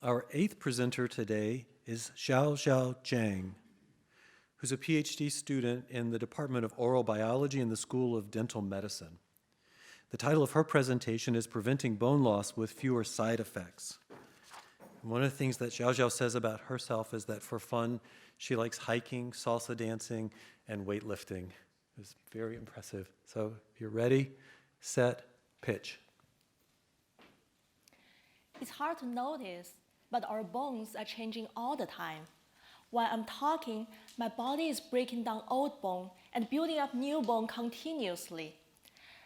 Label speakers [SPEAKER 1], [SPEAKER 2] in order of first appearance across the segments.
[SPEAKER 1] Our eighth presenter today is Xiaoxiao Zhang, who's a PhD student in the Department of Oral Biology in the School of Dental Medicine. The title of her presentation is Preventing Bone Loss with Fewer Side Effects. And one of the things that Xiaoxiao says about herself is that for fun, she likes hiking, salsa dancing, and weightlifting. It's very impressive. So if you're ready, set, pitch.
[SPEAKER 2] It's hard to notice, but our bones are changing all the time. While I'm talking, my body is breaking down old bone and building up new bone continuously.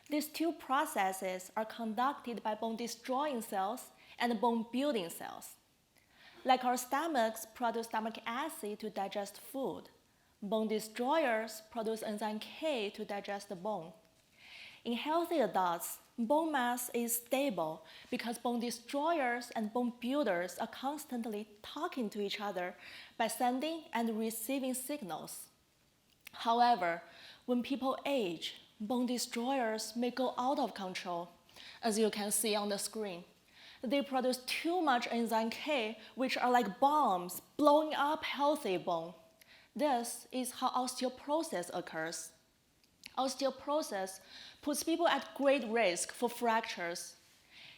[SPEAKER 2] These two processes are conducted by bone-destroying cells and bone-building cells. Like our stomachs produce stomach acid to digest food, bone destroyers produce enzyme K to digest the bone. In healthy adults, bone mass is stable because bone destroyers and bone builders are constantly talking to each other by sending and receiving signals. However, when people age, bone destroyers may go out of control, as you can see on the screen. They produce too much enzyme K, which are like bombs blowing up healthy bone. This is how osteoporosis occurs. Osteoporosis puts people at great risk for fractures.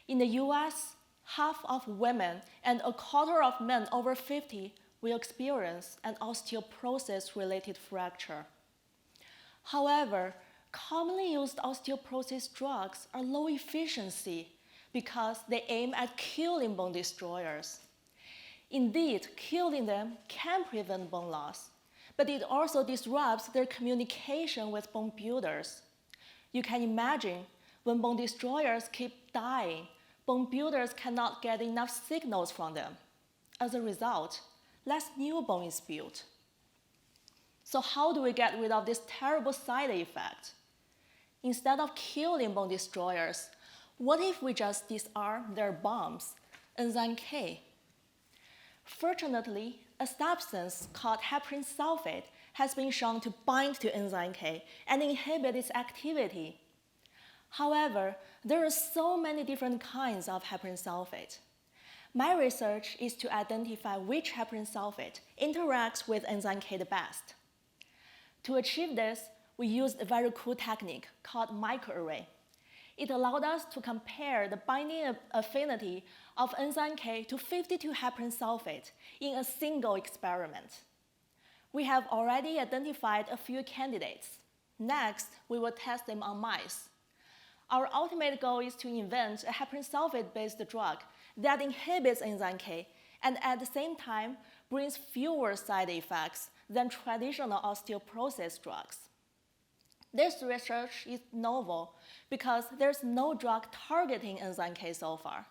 [SPEAKER 2] In the US, half of women and a quarter of men over 50 will experience an osteoporosis-related fracture. However, commonly used osteoporosis drugs are low efficiency because they aim at killing bone destroyers. Indeed, killing them can prevent bone loss, but it also disrupts their communication with bone builders. You can imagine when bone destroyers keep dying, bone builders cannot get enough signals from them. As a result, less new bone is built. So how do we get rid of this terrible side effect? Instead of killing bone destroyers, what if we just disarm their bombs, enzyme K? Fortunately, a substance called heparin sulfate has been shown to bind to enzyme K and inhibit its activity. However, there are so many different kinds of heparin sulfate. My research is to identify which heparin sulfate interacts with enzyme K the best. To achieve this, we used a very cool technique called microarray. It allowed us to compare the binding affinity of enzyme K to 52 heparin sulfate in a single experiment. We have already identified a few candidates. Next, we will test them on mice. Our ultimate goal is to invent a heparin sulfate-based drug that inhibits enzyme K and at the same time brings fewer side effects than traditional osteoporosis drugs. This research is novel because there's no drug targeting enzyme K so far.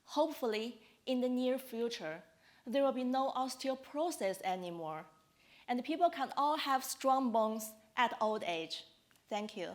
[SPEAKER 2] Hopefully, in the near future, there will be no osteoporosis anymore, and people can all have strong bones at old age. Thank you.